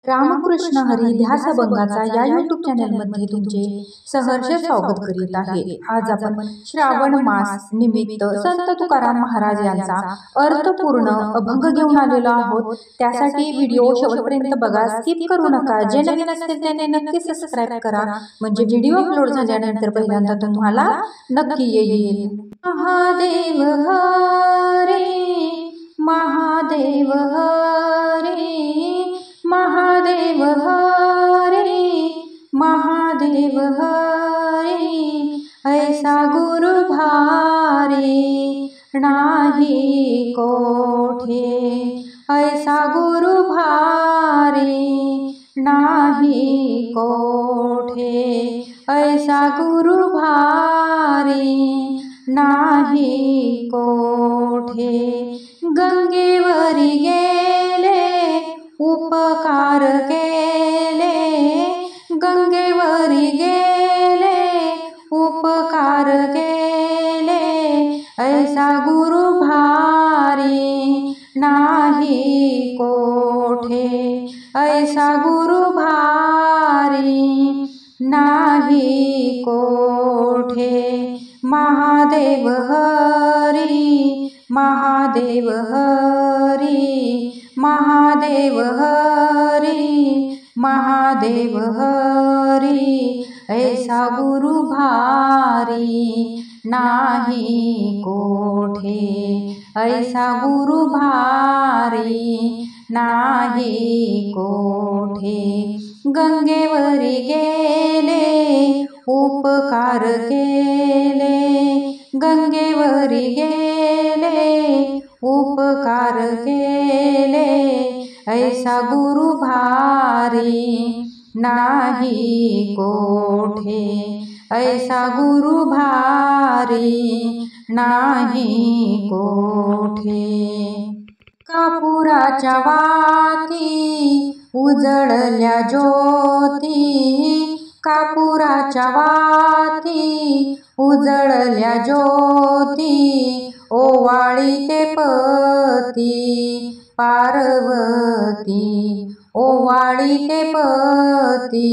रामकृष्ण हरी ध्यास अभंगाचा या यूट्यूब चॅनलमध्ये तुमचे सहर्ष स्वागत करीत आहे। आज आपण श्रावण मास निमित्त संत तुकाराम महाराज यांचा अर्थपूर्ण अभंग घेऊन आलेलो आहोत। त्यासाठी व्हिडिओ शेवटपर्यंत बघा, स्किप करू नका। जे नवीन असतील त्यांनी नक्की सबस्क्राइब करा, म्हणजे व्हिडिओ अपलोड झाल्यानंतर पहिल्यांदा तुम्हाला नक्की येईल। महादेव हरे महादेव हरे महादेव हरे महादेव हरे, ऐसा गुरु भारी नाही कोठे, ऐसा गुरु भारी नाही कोठे, ऐसा गुरु भारी नाही कोठे। गंगेवरी गेले उपकार केले, गंगेवरी गेले उपकार केले, ऐसा गुरु भारी नाही कोठे, ऐसा गुरु भारी नाही कोठे। महादेव हरी महादेव हरी महादेव हरी महादेव हरी, ऐसा गुरु भारी नाही कोठे, ऐसा गुरु भारी नाही कोठे। गंगेवरी गेले उपकार केले, गंगेवरी गेले उपकार केले, ऐसा गुरु भारी नाही कोठे, ऐसा गुरु भारी नाही कोठे। कापुराच्या वाती उजळल्या ज्योती, कापुराच्या वाती उजळल्या ज्योती, ओवाळी ते पती पार्वती, ओवाळी ते पती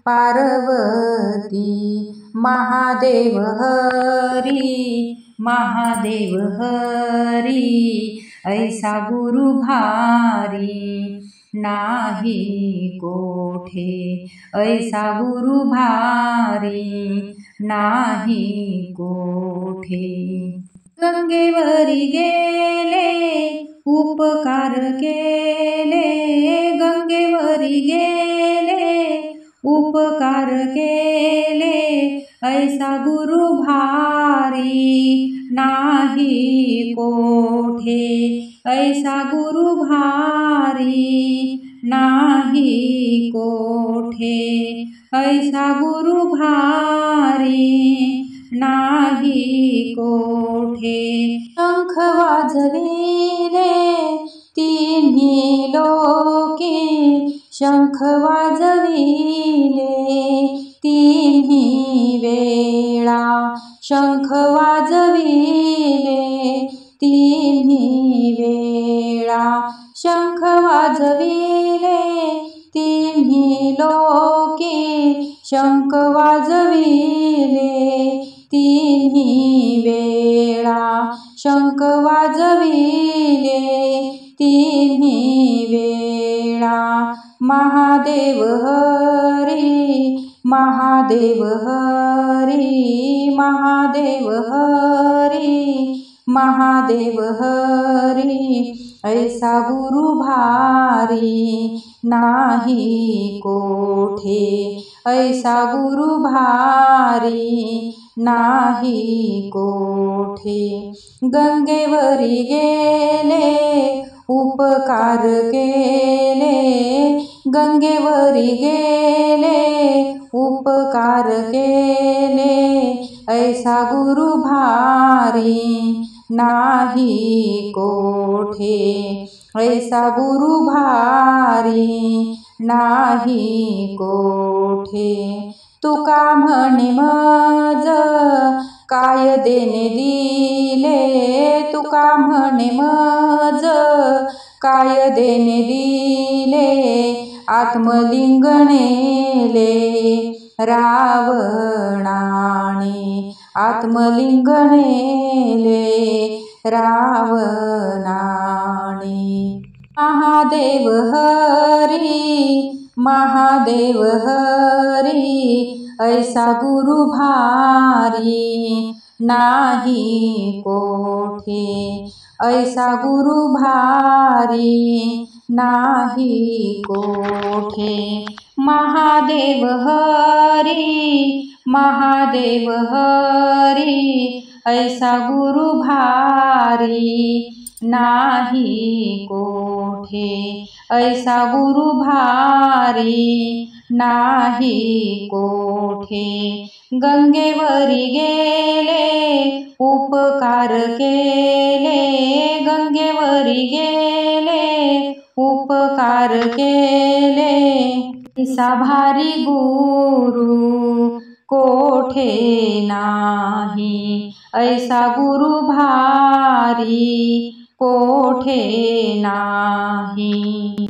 पार्वती। महादेव हरी महादेव हरी, ऐसा गुरु भारी नाही कोठे, ऐसा गुरु भारी नाही कोठे। गंगेवरी गेले उपकार केले, गंगेवरी गेले उपकार केले, ऐसा गुरु भारी नाही कोठे, ऐसा गुरु भारी नाही कोठे, ऐसा गुरु भारी नाही कोठे। शंख वाजविले तिन्ही लोके, शंख वाजविले तिन्ही वेळा, शंख वाजविले तिन्ही वेळा, शंख वाजविले तिन्ही लोके, शंख वाजविले तिन्ही वेळा, शंख वाजविले तिन्ही वेळा। महादेव हरी महादेव हरी महादेव हरी महादेव हरी, ऐसा गुरु भारी नाही कोठे, ऐसा गुरु भारी नाही कोठे। गंगेवरी गेले उपकार केले, गंगेवरी गेले उपकार केले, ऐसा गुरु भारी नाही कोठे, ऐसा गुरु भारी नाही कोठे। तुका म्हणे मज काय देणे दिले, तुका म्हणे मज काय देणे दिले, आत्मलिंगनेले रावणाने, आत्मलिंगनेले रावणाने। महादेव हरी, महादेव हरी, ऐसा गुरु भारी नाही कोठे, ऐसा गुरु भारी नाही कोठे। महादेव हरी, महादेव हरी, ऐसा गुरु भारी नाही कोठे, ऐसा गुरु भारी नाही कोठे। गंगेवरी गेले उपकार केले, गंगेवरी गेले उपकार केले, ऐसा भारी गुरु कोठे नाही, ऐसा गुरु भारी कोठे नाही।